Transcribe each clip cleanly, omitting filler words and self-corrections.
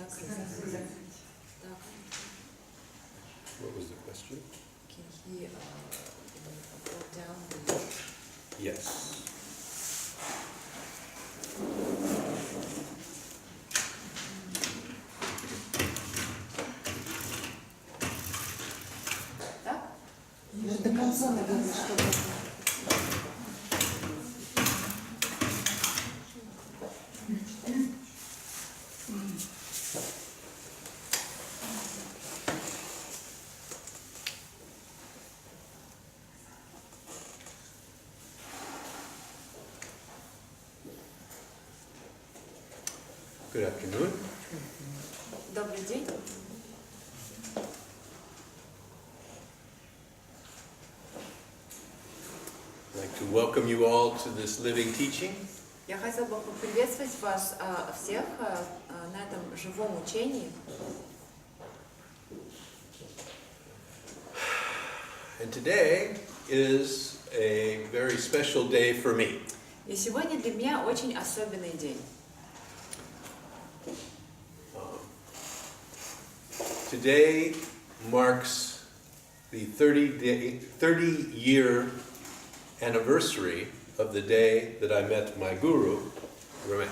What was the question? Can he go down the... Yes. Так? До конца, наверное, чтобы... Good afternoon. Добрый день. I'd like to welcome you all to this living teaching. Я хотела бы поприветствовать вас всех на этом живом учении. And today is a very special day for me. И сегодня для меня очень особенный день. Today marks the 30-year anniversary of the day that I met my guru, Ramesh.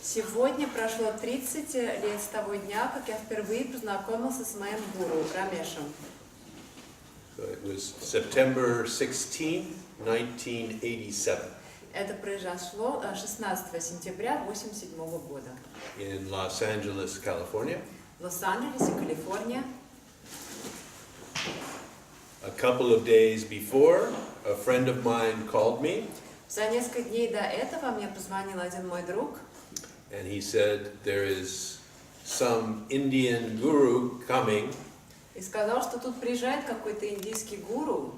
Сегодня прошло 30 лет с того дня, как я впервые познакомился с моим гуру Рамешем. So it was September 16, 1987. Это произошло 16 сентября 1987 года In Los Angeles, California. в Лос-Анджелесе, Калифорния. A couple of days before, a friend of mine called me, За несколько дней до этого мне позвонил один мой друг, and he said there is some Indian guru coming, и сказал, что тут приезжает какой-то индийский гуру,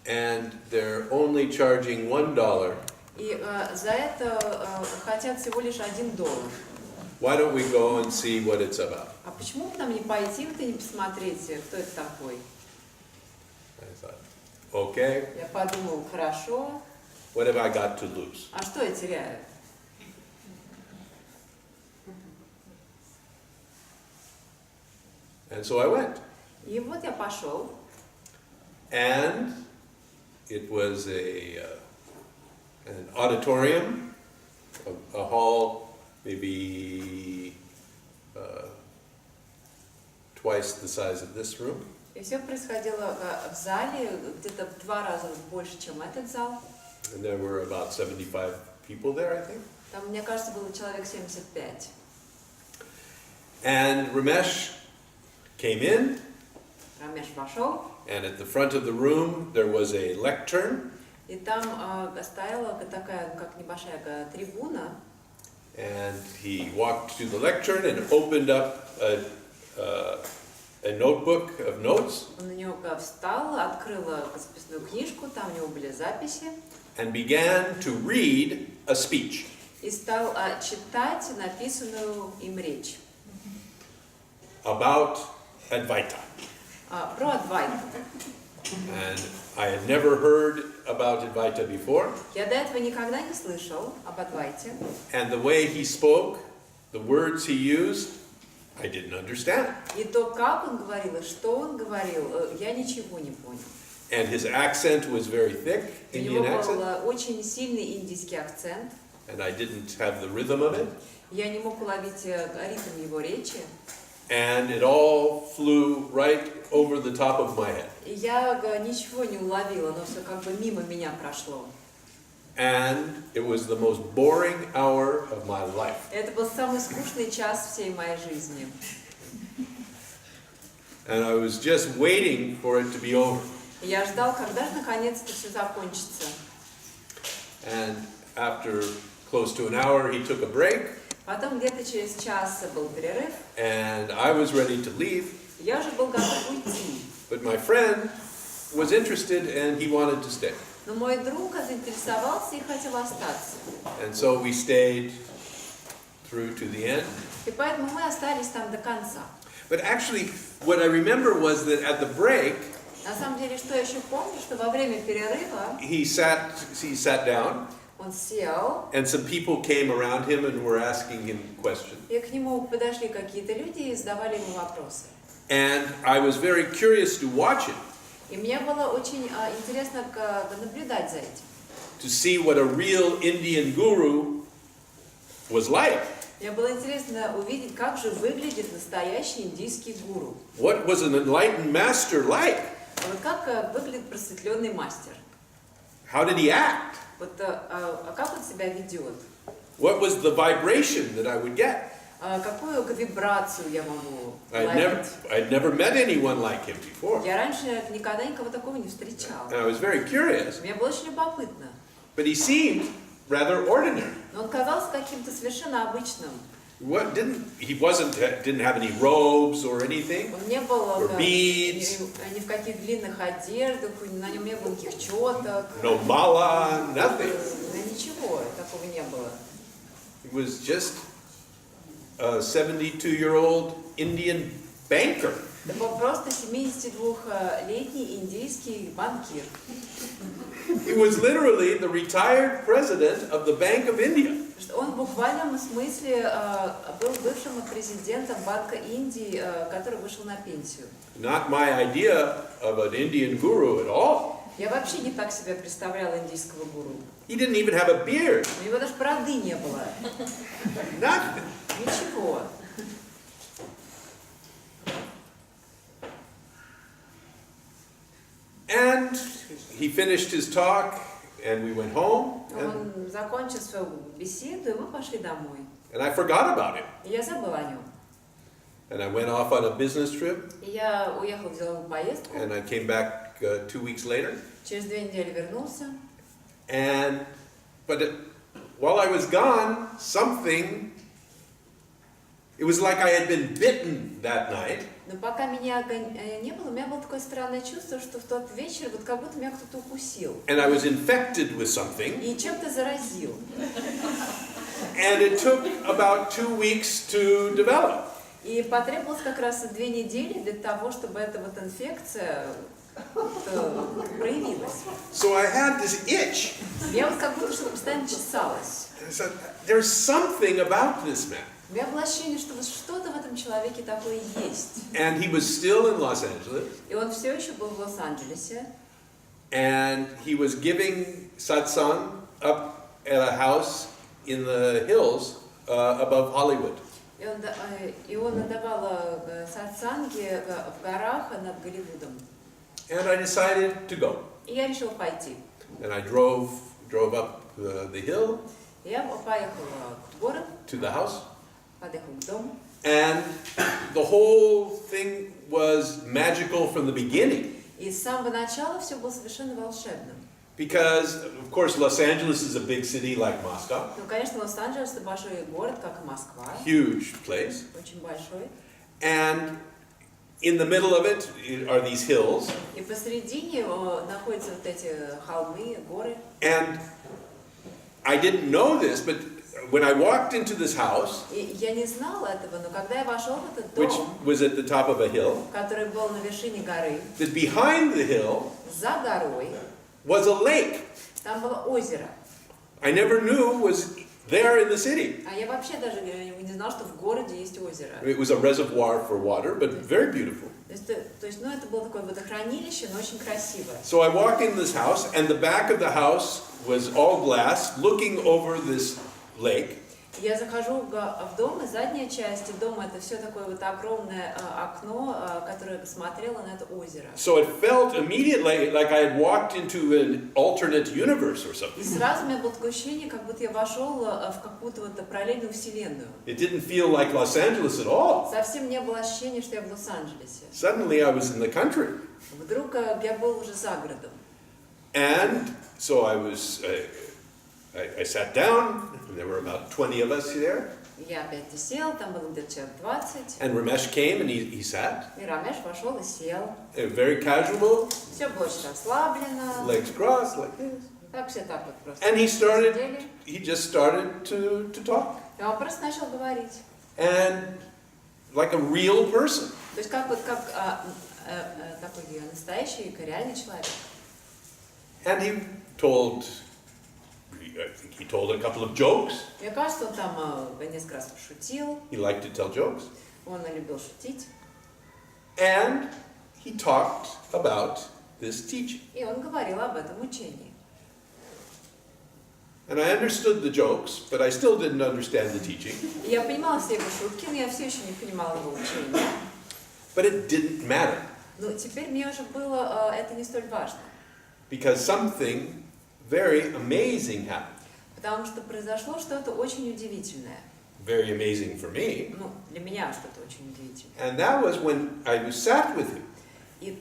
and they're only charging $1. и за это хотят всего лишь $1. Why don't we go and see what it's about? А почему бы нам не пойти и не посмотреть, кто это такой? I thought, okay, Я подумал, хорошо, what have I got to lose? а что я теряю? And so I went. И вот я пошел, And it was an auditorium, a hall maybe twice the size of this room. и все происходило в зале, где-то в 2 раза больше, чем этот зал. And there were about 75 people there, I think. Там, мне кажется, было человек 75. And Ramesh came in, Рамеш вошел, and at the front of the room there was a lectern, и там стояла такая, как небольшая трибуна, and he walked to the lectern and opened up a notebook of notes он на нее встал, открыл записную книжку, там у него были записи, and began to read a speech. и стал читать написанную им речь About Advaita. про Адвайту. And I had never heard about Advaita before, Я до этого никогда не слышал об Адвайте, and the way he spoke, the words he used, I didn't understand. и то, как он говорил, и что он говорил, я ничего не понял. And his accent was very thick, У него Indian accent, был очень сильный индийский акцент, and I didn't have the rhythm of it. я не мог уловить ритм его речи, And it all flew right over the top of my head. и я ничего не уловила, но все как бы мимо меня прошло. And it was the most boring hour of my life. Это был самый скучный час всей моей жизни. And I was just waiting for it to be over. И я ждал, когда же наконец-то все закончится. And after close to an hour, he took a break, Потом где-то через час был перерыв, and I was ready to leave. я уже был готов уйти. But my friend was interested, and he wanted to stay. Но мой друг заинтересовался и хотел остаться. And so we stayed through to the end. И поэтому мы остались там до конца. But actually, what I remember was that at the break, На самом деле, что я еще помню, что во время перерыва he sat down, Он сел, and some people came around him and were asking him questions. и к нему подошли какие-то люди и задавали ему вопросы. And I was very curious to watch it, И мне было очень интересно наблюдать за этим. to see what a real Indian guru was like. Мне было интересно увидеть, как же выглядит настоящий индийский гуру. What was an enlightened master like? Вот как выглядит просветленный мастер. How did he act? Вот как он себя ведет? What was the vibration that I would get? Какую вибрацию я могу I'd never met anyone like him before. Я раньше никогда никого такого не встречал. And I was very curious. Мне было очень любопытно. But he seemed rather ordinary. Но он казался каким-то совершенно обычным. Didn't have any robes or anything. Он не был Or beads. ни в каких длинных одеждах, на нем не было никаких четок. No mala, nothing. Ничего такого не было. He was just a 72-year-old Indian banker. Это был просто 72-летний индийский банкир. He was literally the retired president of the Bank of India. Он в буквальном смысле был бывшим президентом Банка Индии, который вышел на пенсию. Not my idea of an Indian guru at all. Я вообще не так себе представляла индийского гуру. He didn't even have a beard. У него даже бороды не было. Nothing. Ничего. And he finished his talk, and we went home. Он закончил свою беседу, и мы пошли домой. And I forgot about him. И я забыла о нем. And I went off on a business trip, И я уехала в деловую поездку. and I came back 2 weeks later. Через 2 недели вернулся. While I was gone, it was like I had been bitten that night. Но пока меня не было, у меня было такое странное чувство, что в тот вечер вот как будто меня кто-то укусил. And I was infected with something. И чем-то заразил. And it took about 2 weeks to develop. И потребовалось как раз 2 недели для того, чтобы эта вот инфекция проявилась. So I had this itch. Я вот как будто что-то постоянно чесалась. So there's something about this man. У меня было ощущение, что вот что-то в этом человеке такое есть. And he was still in Los Angeles. И он все еще был в Лос-Анджелесе. And he was giving Satsang up at a house in the hills above Hollywood. И он отдавал сатсанги в горах над Голливудом. And I decided to go. И я решила пойти. And I drove up the hill Я поехала в город, to the house. подъехала к дому. And the whole thing was magical from the beginning. И с самого начала все было совершенно волшебным. Because, of course, Los Angeles is a big city like Moscow. Ну, конечно, Лос-Анджелес — это большой город, как и Москва. Huge place. Очень большой. And in the middle of it are these hills. И посередине находятся вот эти холмы, горы. And I didn't know this, but when I walked into this house, И я не знала этого, но когда я вошел в этот which дом, was at the top of a hill, который был на вершине горы, that behind the hill за горой, was a lake. там было озеро. I never knew was there in the city. А я вообще даже не знала, что в городе есть озеро. It was a reservoir for water, but very beautiful. То есть, это было такое водохранилище, но очень красивое. So I walk in this house, and the back of the house was all glass, looking over this lake. Я захожу в дом, и задняя часть дома — это все такое вот огромное окно, которое смотрело на это озеро. So it felt immediately like I had walked into an alternate universe or something. И сразу у меня было такое ощущение, как будто я вошел в какую-то вот параллельную вселенную. It didn't feel like Los Angeles at all. Совсем не было ощущения, что я в Лос-Анджелесе. Suddenly I was in the country. Вдруг я был уже за городом. And so I sat down, and there were about 20 of us there. Я опять сел, там было где-то человек 20. And Ramesh came and he sat. И Рамеш вошел и сел. Very casual, Все было очень расслаблено. legs crossed like this. Так все так вот просто. And сидели. he just started to talk. И он просто начал говорить. And like a real person. То есть как такой настоящий, реальный человек. And he told I think he told a couple of jokes. Мне кажется, он там несколько раз пошутил, He liked to tell jokes. он любил шутить, And he talked about this teaching. и он говорил об этом учении. And I understood the jokes, but I still didn't understand the teaching. И я понимала все его шутки, но я все еще не понимала его учения. But it didn't matter, Но теперь мне уже было это не столь важно, because something very amazing happened. потому что произошло что-то очень удивительное. Very amazing for me. Ну, для меня что-то очень удивительное. And that was when I was sat with him. И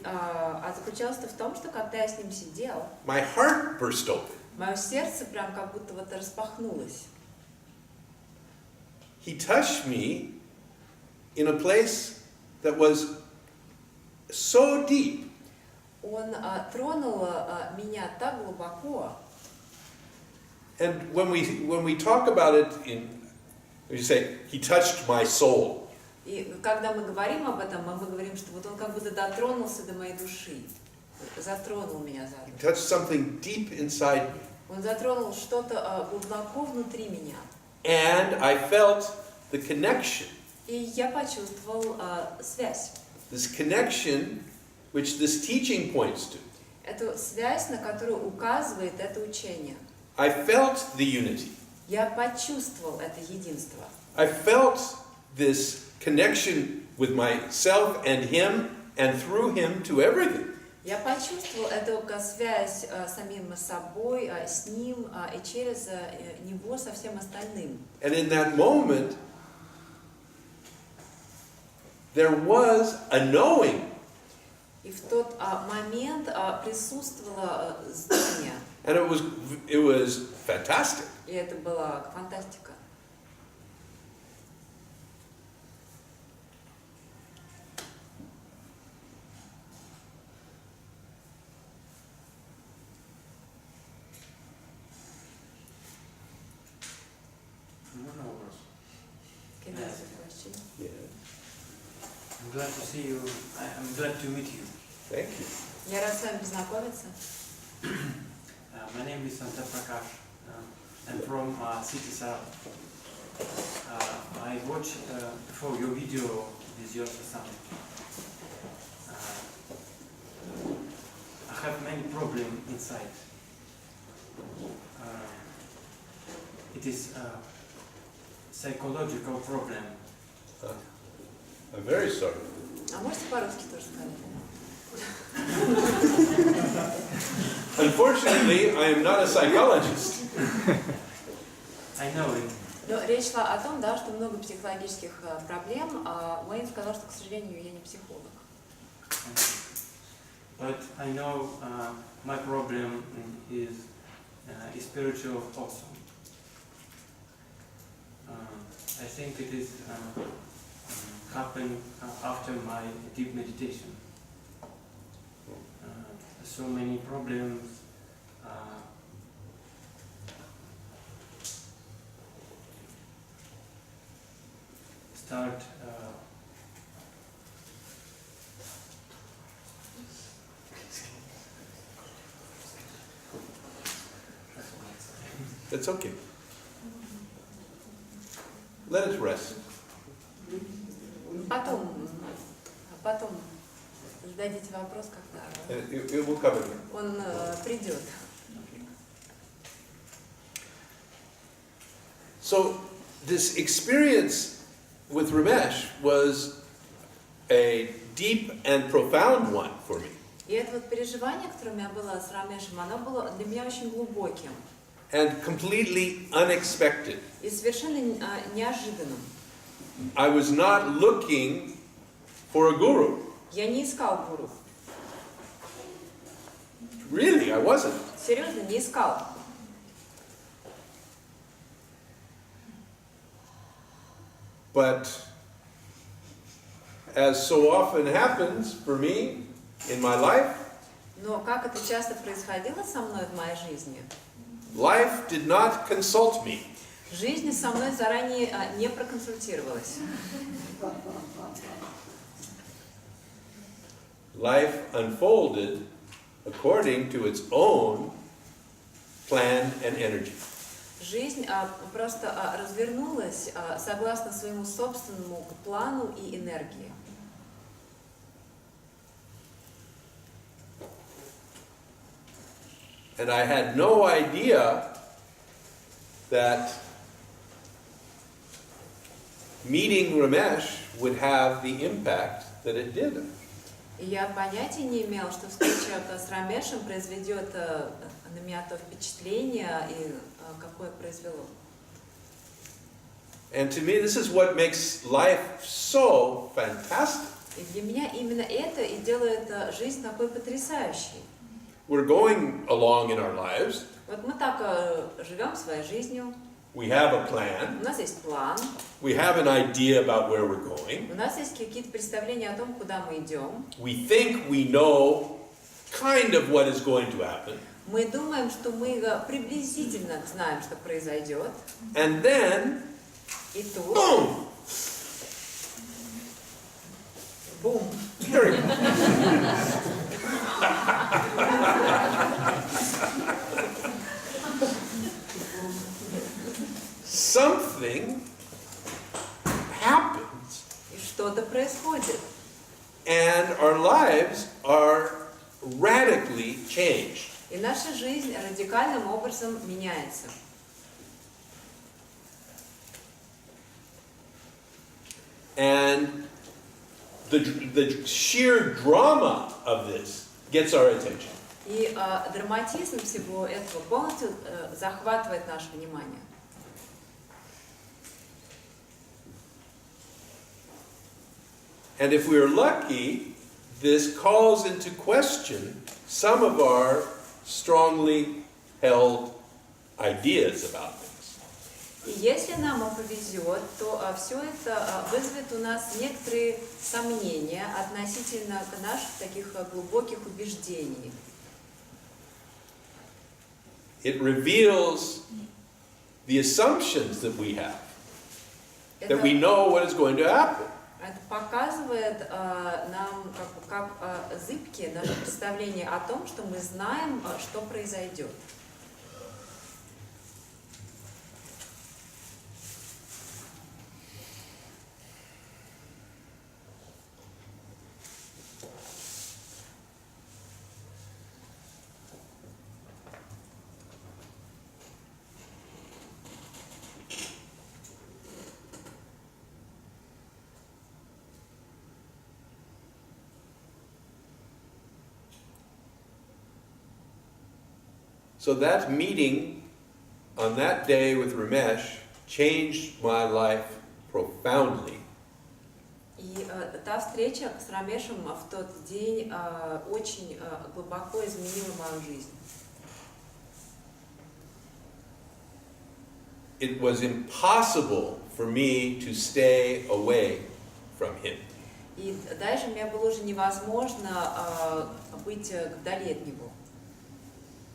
заключалось-то в том, что когда я с ним сидел, My heart burst open. мое сердце прям как будто вот распахнулось. He touched me in a place that was so deep. Он тронул меня так глубоко. And when we talk about it we say, he touched my soul. И когда мы говорим об этом, мы говорим, что вот он как будто дотронулся до моей души, затронул меня за He душу. touched something deep inside me. Он затронул что-то глубоко внутри меня. And I felt the connection. И я почувствовал связь. This connection which this teaching points to. Эту связь, на которую указывает это учение. I felt the unity. Я почувствовал это единство. I felt this connection with myself and him and through him to everything. Я почувствовал эту связь с самим собой, с ним и через него со всем остальным. And in that moment, there was a knowing. И в тот момент присутствовало знание. And it was fantastic. И это была фантастика. Can I ask a question? Yeah. I'm glad to see you. I'm glad to meet you. Thank you. Я рад с вами познакомиться. My name is Santa Prakash. I'm from city Sarab. I watched before your video with your Satsank. I have many problems inside. It is a psychological problem. I'm very sorry. А можете по-русски тоже сказать? Unfortunately, I am not a psychologist. I know it. Но речь шла о том, да, что много психологических проблем, а Уэйн сказал, что, к сожалению, я не психолог. But I know my problem is spiritual also. I think it is happened after my deep meditation. So many problems start That's okay. Let it rest. Потом зададите вопрос, когда It will cover it. он придет. So this experience with Ramesh was a deep and profound one for me. И это вот переживание, которое у меня было с Рамешем, оно было для меня очень глубоким And completely unexpected. и совершенно неожиданным. I was not looking for a guru. Я не искал гуру. Really, I wasn't. Серьезно, не искал. But as so often happens for me in my life, Но как это часто происходило со мной в моей жизни, life did not consult me. жизнь со мной заранее не проконсультировалась. Life unfolded according to its own plan and energy. Жизнь просто развернулась согласно своему собственному плану и энергии. And I had no idea that meeting Ramesh would have the impact that it did. И я понятия не имела, что встреча с Рамешем произведет на меня то впечатление, и какое произвело. And to me, this is what makes life so fantastic. И для меня именно это и делает жизнь такой потрясающей. We're going along in our lives. Вот мы так живем своей жизнью. We have a plan. У нас есть план. We have an idea about where we're going. У нас есть какие-то представления о том, куда мы идем. We think we know kind of what is going to happen. Мы думаем, что мы приблизительно знаем, что произойдет. And then, И тут, boom! бум, Very something happens, и что-то происходит. and our lives are radically changed. И наша жизнь радикальным образом меняется. And the sheer drama of this gets our attention. И драматизм всего этого полностью захватывает наше внимание. And if we're lucky, this calls into question some of our strongly held ideas about things. И если нам повезет, то все это вызовет у нас некоторые сомнения относительно наших таких глубоких убеждений. It reveals the assumptions that we have, that we know what is going to happen. Это показывает нам как зыбкие наше представление о том, что мы знаем, что произойдет. So that meeting on that day with Ramesh changed my life profoundly. И та встреча с Рамешем в тот день очень глубоко изменила мою жизнь. It was impossible for me to stay away from him. И дальше мне было уже невозможно быть вдали от него.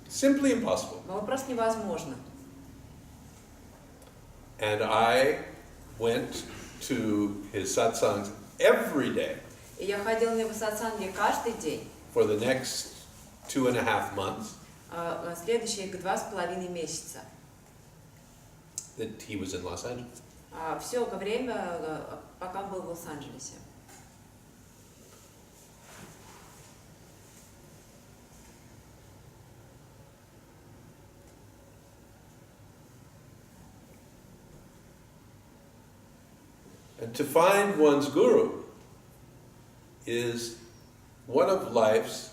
Simply impossible. Было просто невозможно. And I went to his satsangs every day И я ходила на его сатсанги каждый день. for the next 2.5 months Следующие 2,5 месяца. that he was in Los Angeles. Все время, пока он был в Лос-Анджелесе. And to find one's guru is one of life's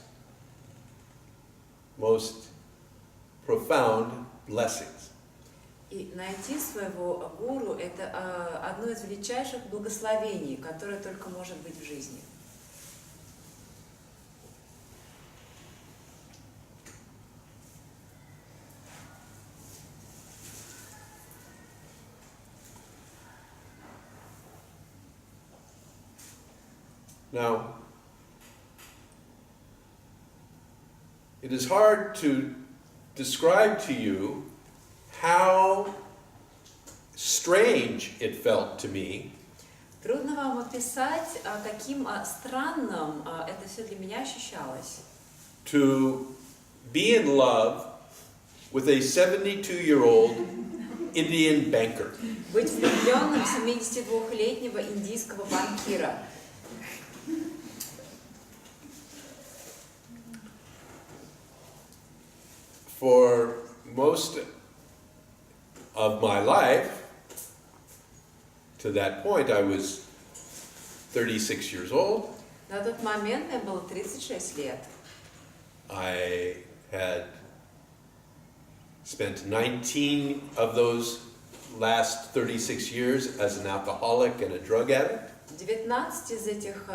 most profound blessings. И найти своего гуру – это одно из величайших благословений, которое только может быть в жизни. Now, it is hard to describe to you how strange it felt to me Трудно вам описать, каким странным это все для меня ощущалось. to be in love with a 72-year-old Indian banker. Быть влюбленным в 72-летнего индийского банкира. For most of my life, to that point, I was 36 years old. На тот момент мне было 36 лет. I had spent 19 of those last 36 years as an alcoholic and a drug addict. 19 из этих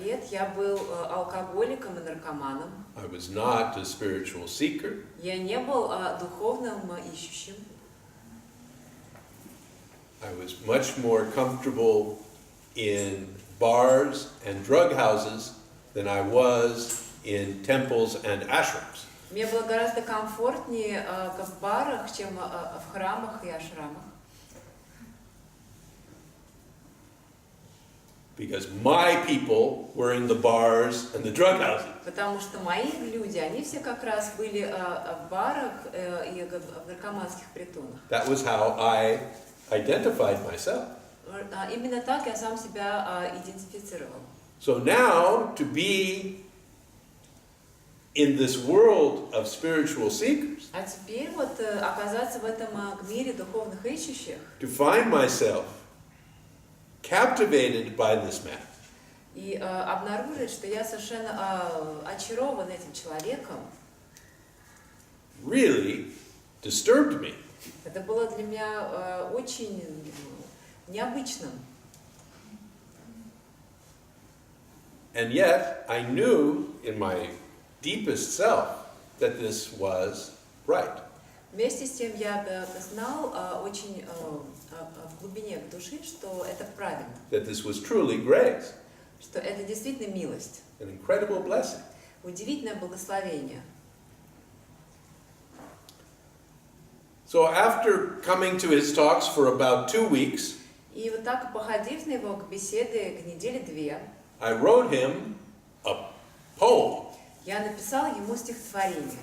лет я был алкоголиком и наркоманом. I was not a spiritual seeker. Я не был духовным ищущим. I was much more comfortable in bars and drug houses than I was in temples and ashrams. Мне было гораздо комфортнее в барах, чем в храмах и ашрамах. Because my people were in the bars and the drug houses. Потому что мои люди, они все как раз были в барах и в наркоманских притонах. That was how I identified myself. Именно так я сам себя идентифицировал. So now to be in this world of spiritual seekers, А теперь вот оказаться в этом мире духовных ищущих, to find myself captivated by this man, и обнаружить, что я совершенно очарован этим человеком, really disturbed me. это было для меня очень необычным. And yet I knew in my deepest self that this was right. Вместе с тем я знал очень в глубине души, что это правильно, That this was truly grace, что это действительно милость, an incredible blessing. удивительное благословение. So after coming to his talks for about 2 weeks, И вот так, походив на его беседы недели 2, I wrote him a poem, я написал ему стихотворение,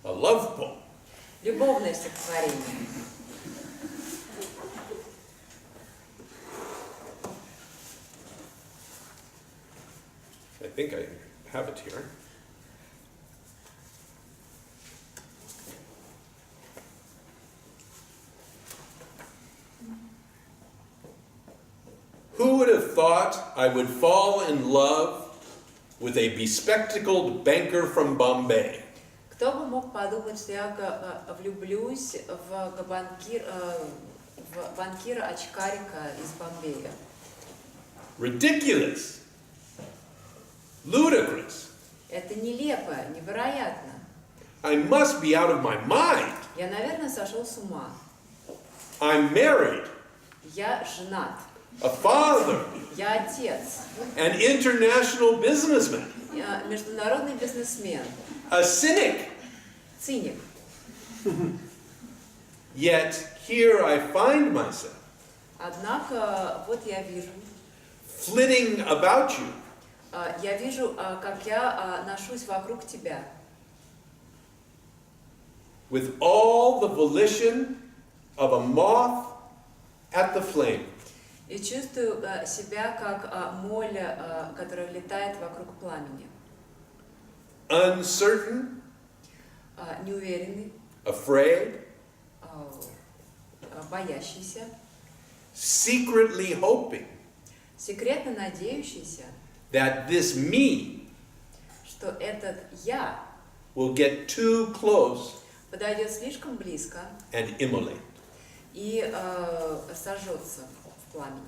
a love poem. любовное стихотворение. I think I have it here. Who would have thought I would fall in love with a bespectacled banker from Bombay? Кто бы мог подумать, что я влюблюсь в банкира-очкарика из Бомбея? Ridiculous. Ludicrous. Это нелепо, невероятно. I must be out of my mind. Я, наверное, сошел с ума. I'm married, Я женат. a father, Я отец. an international businessman, Я международный бизнесмен. a cynic. Циник. Yet here I find myself Однако, вот я вижу, flitting about you, я вижу, как я ношусь вокруг тебя. with all the volition of a moth at the flame. И чувствую себя как моль, которая летает вокруг пламени. Uncertain, Неуверенный, afraid, боящийся, secretly hoping секретно надеющийся, that this me что этот я will get too close подойдет слишком близко and immolate. и сожжется в пламени.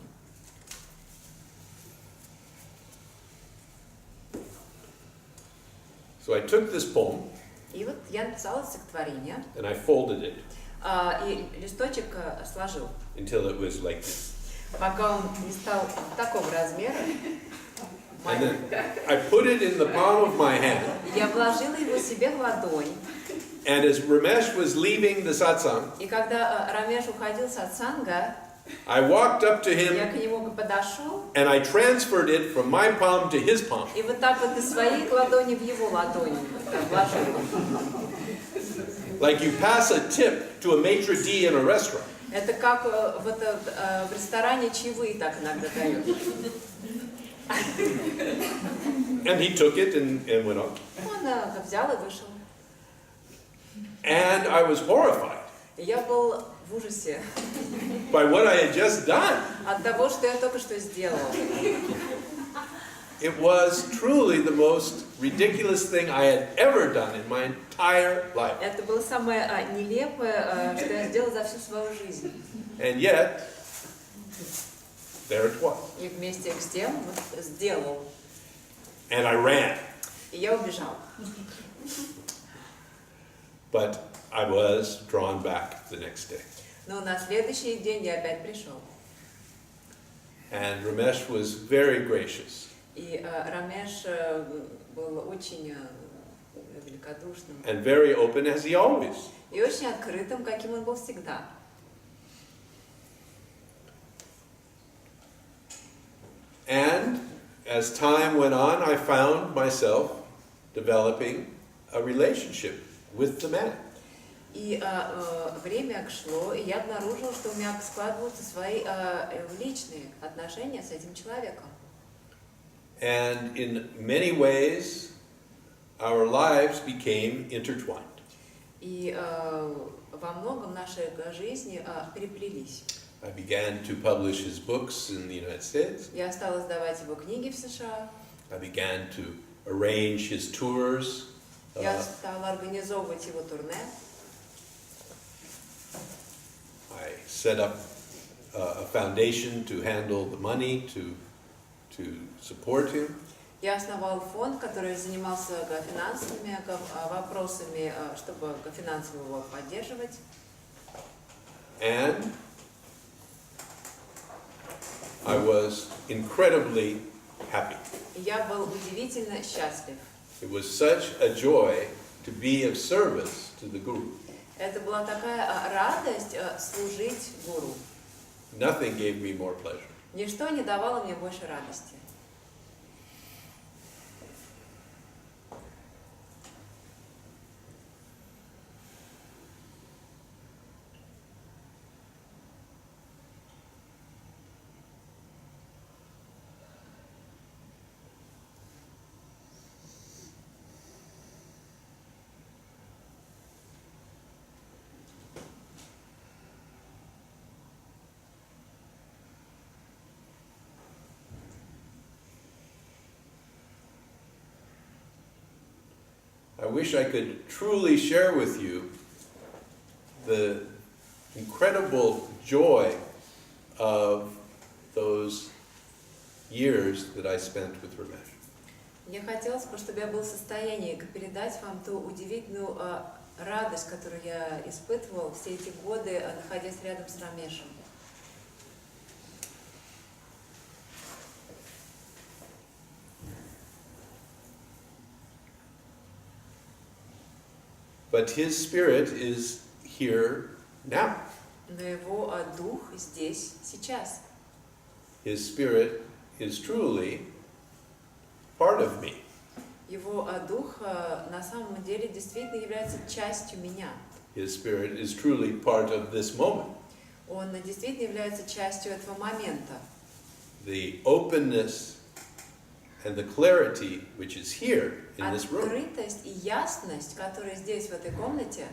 So I took this poem И вот я написала стихотворение, and I folded it и листочек сложил, until it was like this. пока он не стал такого размера. And then I put it in the palm of my hand, Я вложила его себе в ладонь, and as Ramesh was leaving the satsang, и когда Рамеш уходил с Сатсанга, I walked up to я him к нему подошел, and I transferred it from my palm to his palm. и вот так вот из своей ладони в его ладонь вложила. Like you pass a tip to a maitre d' in a restaurant. Это как в ресторане чаевые так иногда дают. And he took it and went on. Он взял и вышел. And I was horrified И я был в ужасе by what I had just done. от того, что я только что сделал. It was truly the most ridiculous thing I had ever done in my entire life. Это было самое нелепое, что я сделал за всю свою жизнь. And yet, there it was. И вместе с тем сделал. And I ran. И я убежал. But I was drawn back the next day. Но на следующий день я опять пришел. And Ramesh was very gracious. И Рамеш был очень великодушным. And very open as he always. И очень открытым, каким он был всегда. And as time went on, I found myself developing a relationship with the man. И время шло, и я обнаружила, что у меня складываются свои личные отношения с этим человеком. And in many ways, our lives became intertwined. И во многом наши жизни переплелись. I began to publish his books in the United States. Я стала издавать его книги в США. I began to arrange his tours. Я стала организовывать его турне. I set up a foundation to handle the money to support him. Я основал фонд, который занимался финансовыми вопросами, чтобы финансово его поддерживать. And I was incredibly happy. Я был удивительно счастлив. It was such a joy to be of service to the Guru. Это была такая радость служить гуру. Nothing gave me more pleasure. Ничто не давало мне больше радости. I wish I could truly share with you the incredible joy of those years that I spent with Ramesh. Мне хотелось бы, чтобы я был в состоянии передать вам ту удивительную радость, которую я испытывал все эти годы, находясь рядом с Рамешем. But his spirit is here now. Но его дух здесь, сейчас. His spirit is truly part of me. Его дух на самом деле действительно является частью меня. His spirit is truly part of this moment. Он действительно является частью этого момента. The openness and the clarity which is here in this room Открытость и ясность, которые здесь, в этой комнате,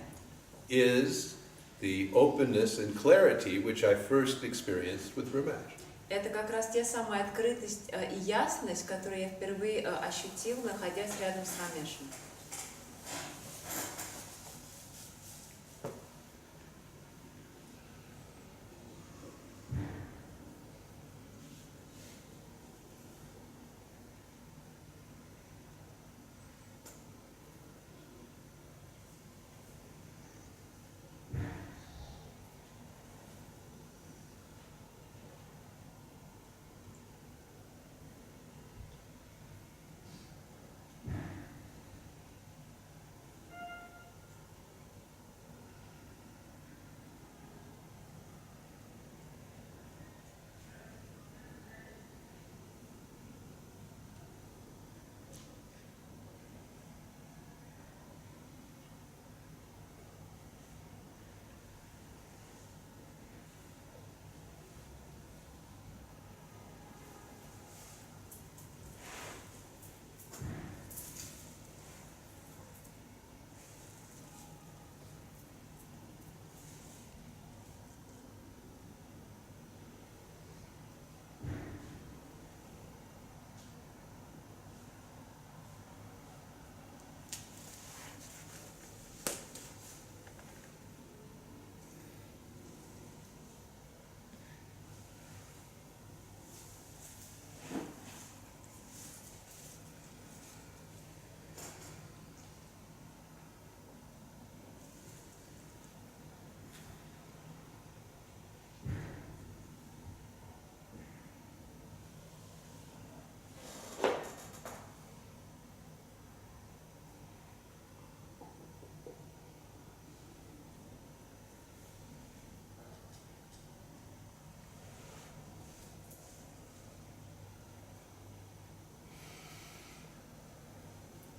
is the openness and clarity which I first experienced with Ramesh. это как раз те самые открытость и ясность, которые я впервые ощутил, находясь рядом с Рамешем.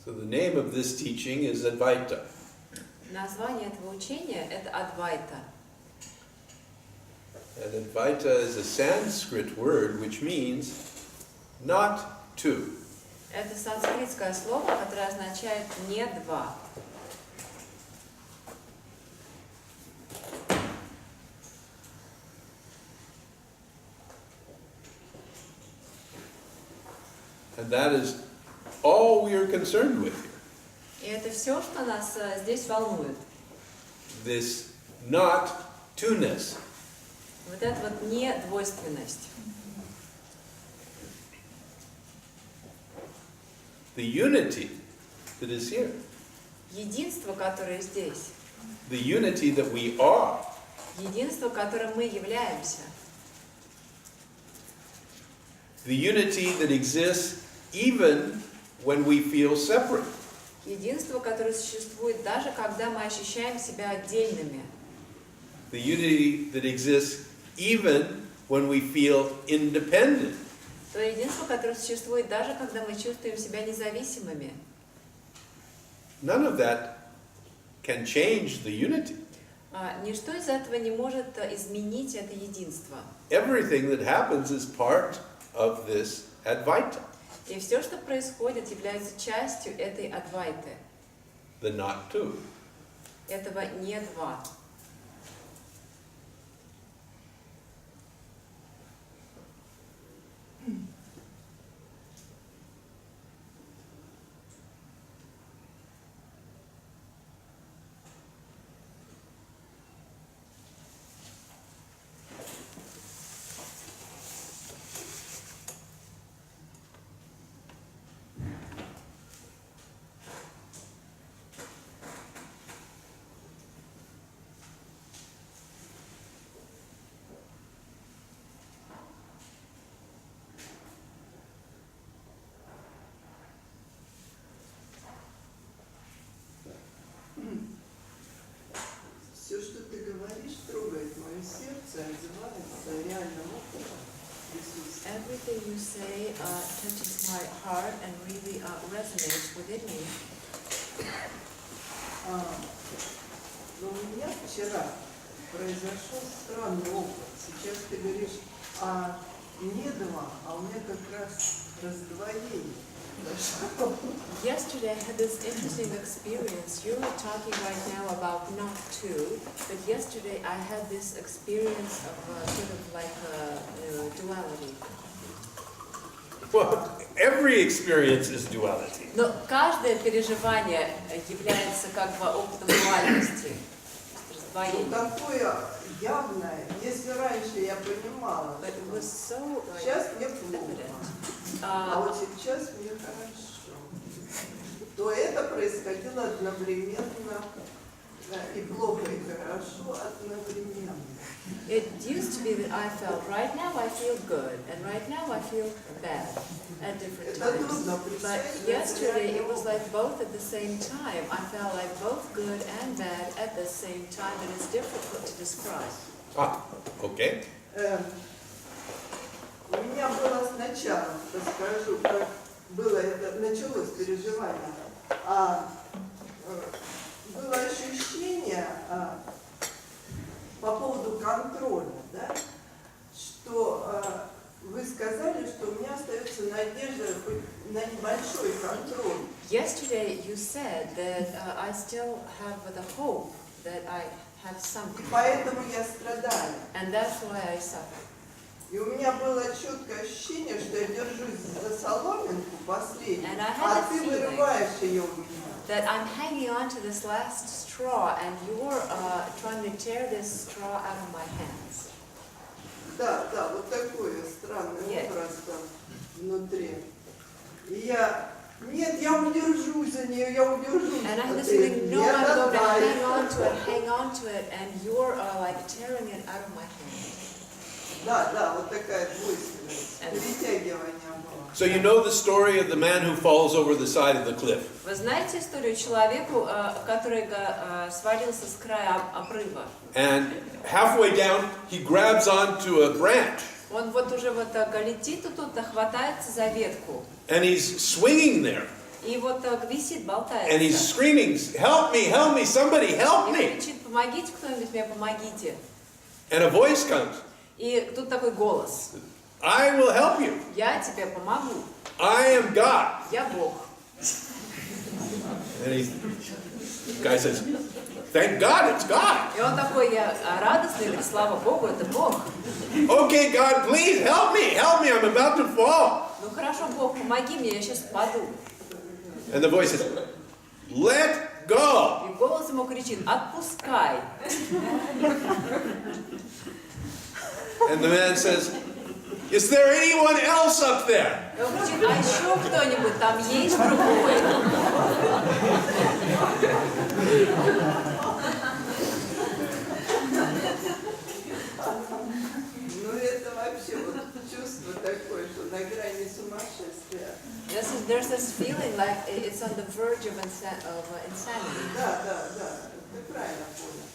So the name of this teaching is Advaita. Название этого учения – это Адвайта. And Advaita is a Sanskrit word which means not two. Это санскритское слово, которое означает «не два». And that is all we are concerned with here. И это все, что нас здесь волнует. This not two-ness. Вот эта вот недвойственность. The unity that is here. Единство, которое здесь. The unity that we are. Единство, которым мы являемся. The unity that exists even when we feel separate. Единство, которое существует даже когда мы ощущаем себя отдельными. The unity that exists even when we feel independent. То единство, которое существует даже когда мы чувствуем себя независимыми. None of that can change the unity. Ничто из этого не может изменить это единство. Everything that happens is part of this Advaita, И все, что происходит, является частью этой Адвайты. the not two. Этого не два. Все, что ты говоришь, трогает мое сердце, отзывается реальным опытом присутствия. Everything you say touches my heart and really resonates within me. Но у меня вчера произошел странный опыт. Сейчас ты говоришь не два, а у меня как раз раздвоение. Yesterday I had this interesting experience. You're talking right now about not two, but yesterday I had this experience of sort of like a duality. Well, every experience is duality. Но каждое переживание является как бы опытом дуальности, раздвоения. Такое явное, если раньше я понимала, But it was so сейчас мне плохо, evident. а вот сейчас мне хорошо, то это происходило одновременно, и плохо, и хорошо одновременно. It used to be that I felt right now I feel good and right now I feel bad at different times. But yesterday it was like both at the same time. I felt like both good and bad at the same time, and it's difficult to describe. Okay. У меня было сначала, расскажу, как было это, началось переживание, было ощущение по поводу контроля, да, что вы сказали, что у меня остается надежда на небольшой контроль. Yesterday you said that I still have the hope that I have something, Поэтому я страдаю. and that's why I suffer. И у меня было четкое ощущение, что я держусь за соломинку последнюю, And I had а a ты feeling вырываешь ее у меня. That I'm hanging on to this last straw, and you're trying to tear this straw out of my hands. Да, да, вот такой странный образ там внутри. И нет, я удержусь за нее, я удержусь. And I had А this ты, feeling, no, нет, I'm going to отдай. hang on to it, and you're like tearing it out of my hands. Да, да, вот такая двойственность, And- перетягивание было. So you know the story of the man who falls over the side of the cliff. Вы знаете историю человеку, который свалился с края обрыва? And halfway down, he grabs onto a branch. Он вот уже вот летит и тут хватается за ветку. And he's swinging there. И вот так висит, болтается. And he's screaming, help me, somebody help И me. кричит, помогите кто-нибудь мне, помогите. And a voice comes, И тут такой голос. I will help you. Я тебе помогу. I am God. Я Бог. And the guy says, thank God, it's God. И он такой, я радостный, говорит, слава Богу, это Бог. Okay, God, please help me, I'm about to fall. Ну хорошо, Бог, помоги мне, я сейчас упаду. And the voice says, let go. И голос ему кричит, отпускай. And the man says, is there anyone else up there? И он кричит, а еще кто-нибудь там есть другой? Ну это вообще вот чувство такое, что на грани сумасшествия. There's this feeling like it's on the verge of insanity. Да, ты правильно понял.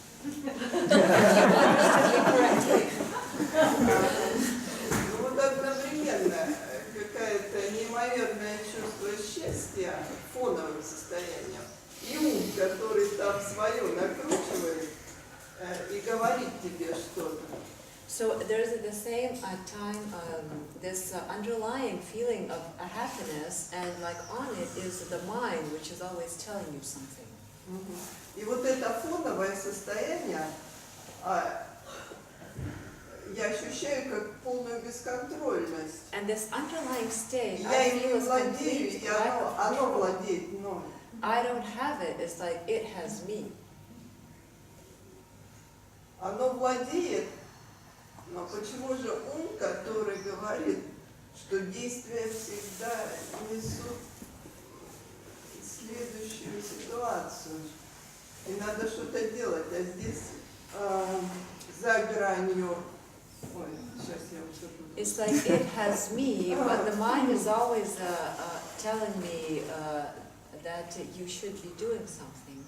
Ну вот одновременно какое-то неимоверное чувство счастья, фоновым состоянием, и ум, который там свое накручивает и говорит тебе что-то. So there's at the same time this underlying feeling of a happiness, and like on it is the mind, which is always telling you something. И вот это фоновое состояние я ощущаю как полную бесконтрольность. And this underlying state, Я I им feel не is владею, complete и lack of оно control. владеет мной. I don't have it. It's like it has me. Оно владеет, но почему же ум, который говорит, что действия всегда несут следующую ситуацию, и надо что-то делать, а здесь за гранью. Ой, сейчас я вот это... It's like it has me, but the mind is always telling me that you should be doing something.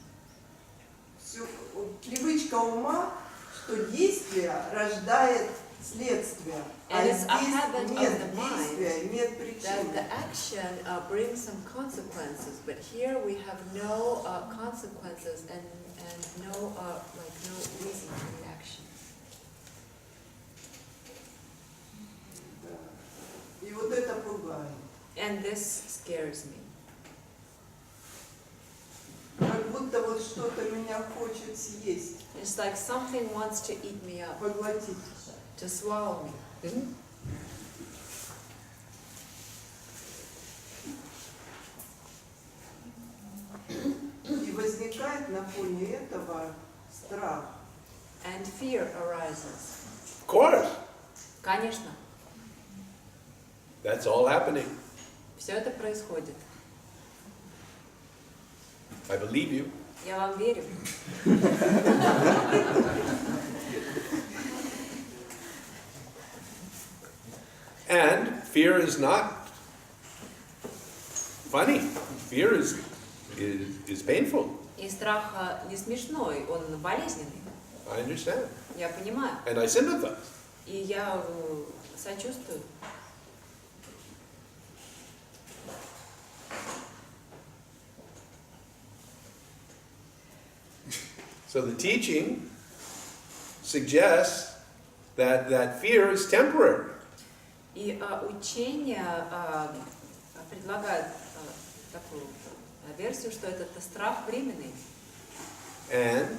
Привычка ума, что действие рождает следствие, а And здесь it's a habit нет of the mind действия, нет that причины. the action brings some consequences, but here we have no consequences and no no reason for the action. И вот это пугает. And this scares me. Как будто вот что-то меня хочет съесть, It's like something wants to eat me up, поглотить. to swallow me. И возникает на фоне этого страх. And fear arises. Of course, Конечно, that's all happening. все это происходит. I believe you. Я вам верю. And fear is not funny. Fear is painful. И страх не смешной, он болезненный. I understand. Я понимаю. And I sympathize. И я сочувствую. So the teaching suggests that fear is temporary. И учение предлагает такую версию, что этот страх временный. And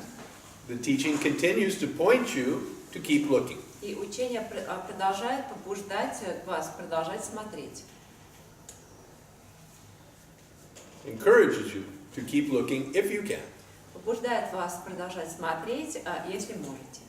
the teaching continues to point you to keep looking. И учение продолжает побуждать вас продолжать смотреть. Encourages you to keep looking if you can. Побуждает вас продолжать смотреть, если можете.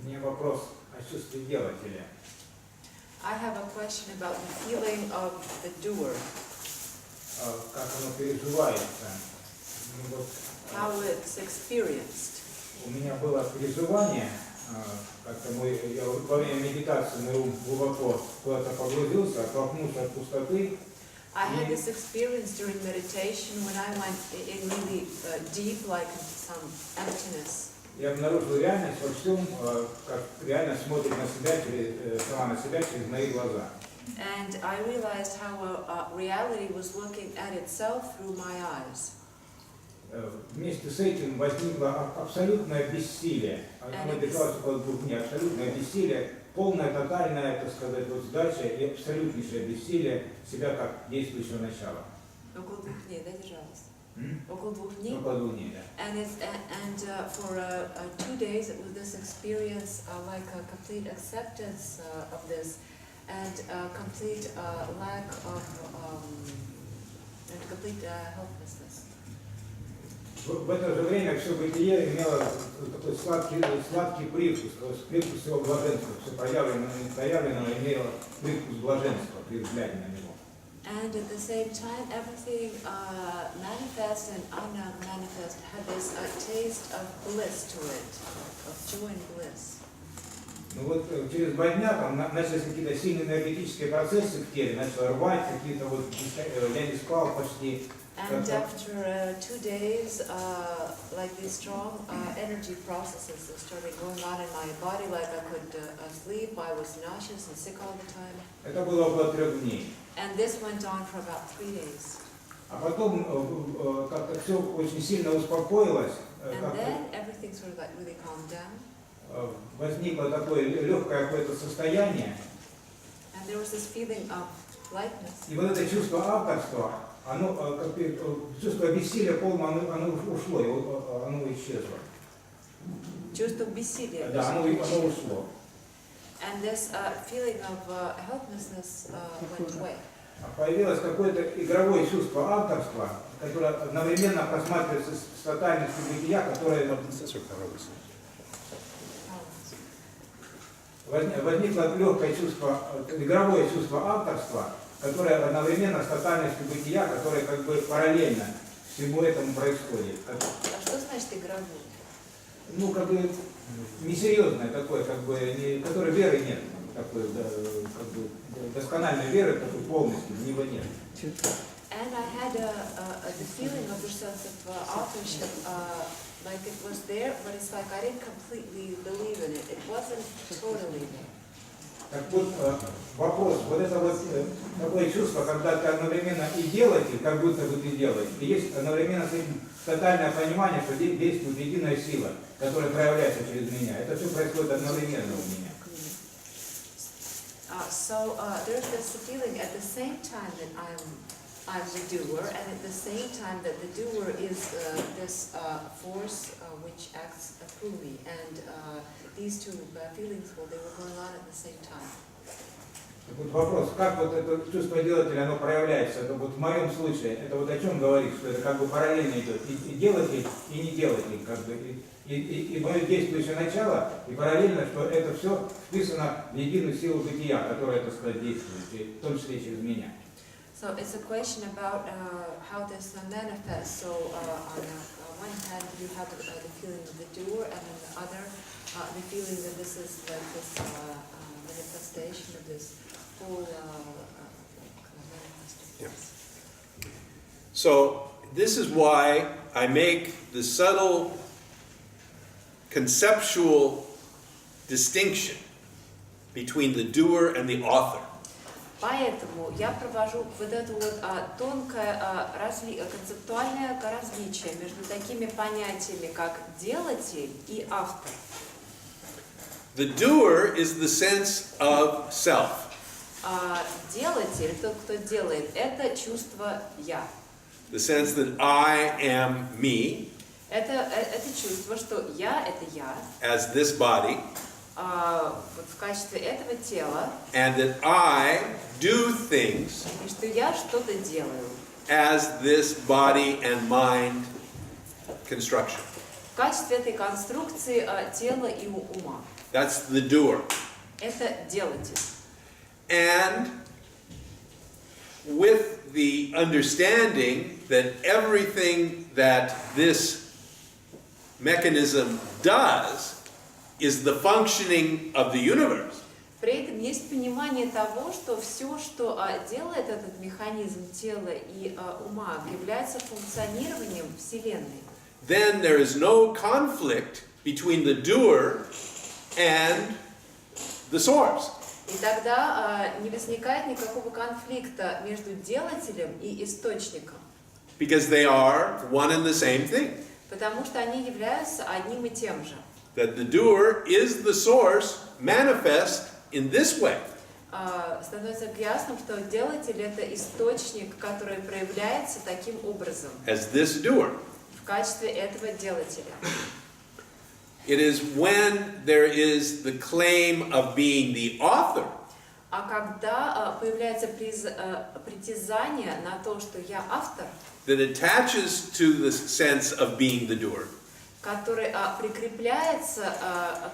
Мне вопрос о чувстве делателя. I have a question about the feeling of the doer. как оно переживается. Ну, вот, how it's experienced. у меня было переживание, как-то я во время медитации мой ум глубоко куда-то погрузился, оттолкнулся от пустоты. I had this experience during meditation when I went in really deep, like some emptiness. Я обнаружил реальность во всем, как реально смотрит на себя, сама на себя через мои глаза. And I realized how reality was looking at itself through my eyes. Вместе с этим возникло абсолютное бессилие. Оно держалось около 2 дней. Абсолютное бессилие, полное, тотальное, так сказать, вот сдача и абсолютнейшее бессилие себя как действующего начала. Около 2 дней, да, держалась? Около 2 дней? Около 2 дней, да. And for 2 days it was this experience like a complete acceptance of this and complete lack of and complete helplessness. В это же время все бытие имело такой сладкий привкус всего блаженства. Все проявленного имело привкус блаженства при взгляде на него. And at the same time, everything manifest and unmanifest had this taste of bliss to it, of joy and bliss. Ну вот через 2 дня там начались какие-то сильные энергетические процессы в теле, начало рвать какие-то вот, я не спал почти. And after 2 days, like these strong energy processes that started going on in my body, like I could sleep, I was nauseous and sick all the time. Это было около 3 дней. And this went on for about 3 days. А потом как-то все очень сильно успокоилось. And then everything sort of like really calmed down. Возникло такое легкое какое-то состояние. And there was this feeling of lightness. И вот это чувство авторства, оно, чувство бессилия полного, оно ушло, оно исчезло. Чувство бессилия. Да, оно ушло. And this feeling of helplessness went away. Появилось какое-то игровое чувство авторства, которое одновременно просматривается с тотальностью бытия, которое возникло легкое чувство, игровое чувство авторства, которое одновременно с тотальностью бытия, которое как бы параллельно всему этому происходит. А что значит игровое? Ну, как бы несерьезное такое, как бы, которой веры нет, такой, да, как бы доскональной веры, такой полностью, в него нет. And I had the feeling of the sense of authorship, like it was there, but it's like I didn't completely believe in it. It wasn't totally there. Так вот, вопрос, вот это вот такое чувство, когда ты одновременно и делатель, как будто бы ты делаешь, и есть одновременно с этим тотальное понимание, что действует единая сила, которая проявляется через меня. Это все происходит одновременно у меня. So there's this feeling at the same time that I'm the doer, and at the same time that the doer is this force which acts through me. And these two feelings, well, they were going on at the same time. Так вот вопрос, как вот это чувство делателя, оно проявляется? Это вот в моем случае, это вот о чем говорит, что это как бы параллельно идет, и делатель, и не делатель, как бы, и мое действующее начало, и параллельно, что это все вписано в единую силу бытия, которая, так сказать, действует, и в том числе через меня. So it's a question about how this manifests. So on one hand, you have the feeling of the doer, and on the other, the feeling that this is like this manifestation of this whole manifestation. Yeah. So this is why I make the subtle conceptual distinction between the doer and the author. Поэтому я провожу вот это вот тонкое концептуальное различие между такими понятиями, как делатель и автор. The doer is the sense of self. Делатель, тот, кто делает, это чувство «я». The sense that I am me. Это чувство, что «я» — это «я». As this body. Вот в качестве этого тела. And that I do things. И что я что-то делаю. As this body and mind construction. В качестве этой конструкции тела и ума. That's the doer. Это делатель. And with the understanding that everything that this mechanism does is the functioning of the universe. При этом есть понимание того, что все, что делает этот механизм тела и ума, является функционированием Вселенной. Then there is no conflict between the doer and the source. И тогда не возникает никакого конфликта между делателем и источником. Because they are one and the same thing. Потому что они являются одним и тем же. That the doer is the source manifest in this way. Становится ясным, что делатель — это источник, который проявляется таким образом. As this doer. В качестве этого делателя. It is when there is the claim of being the author. А когда появляется притязание на то, что я автор, that attaches to the sense of being the doer. который прикрепляется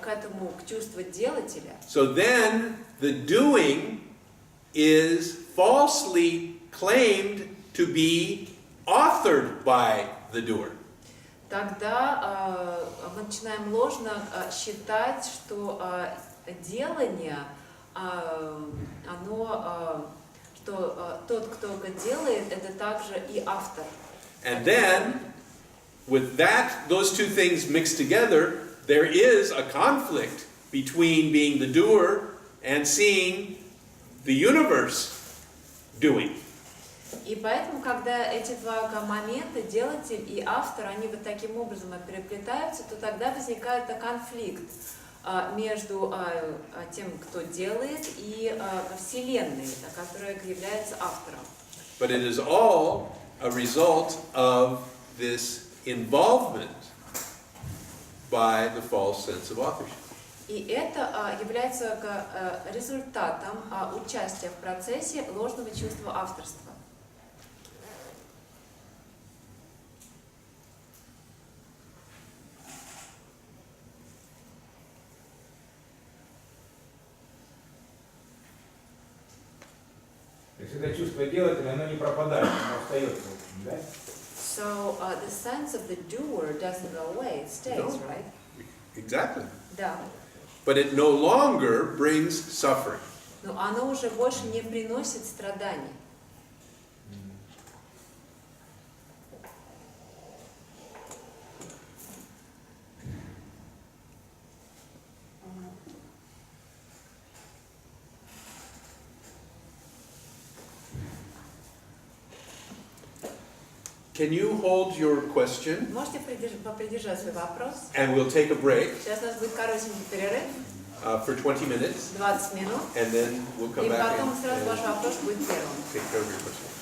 к этому, к чувству делателя. So then the doing is falsely claimed to be authored by the doer. Тогда мы начинаем ложно считать, что делание, что тот, кто это делает, это также и автор. And then, with those two things mixed together, there is a conflict between being the doer and seeing the universe doing. И поэтому, когда эти два момента, делатель и автор, они вот таким образом переплетаются, то тогда возникает конфликт между тем, кто делает, и Вселенной, которая является автором. But it is all a result of this involvement by the false sense of authorship. И это является результатом участия в процессе ложного чувства авторства. То есть это чувство делателя, оно не пропадает, оно остается, да? So the sense of the doer doesn't go away; it stays, No. right? Exactly. Да. But it no longer brings suffering. Но оно уже больше не приносит страданий. Can you hold your question? Можете попридержать свой вопрос? And we'll take a break Сейчас у нас будет коротенький перерыв, for 20 minutes, 20 минут, and then we'll come и back потом and сразу ваш вопрос будет первым. take care of your question.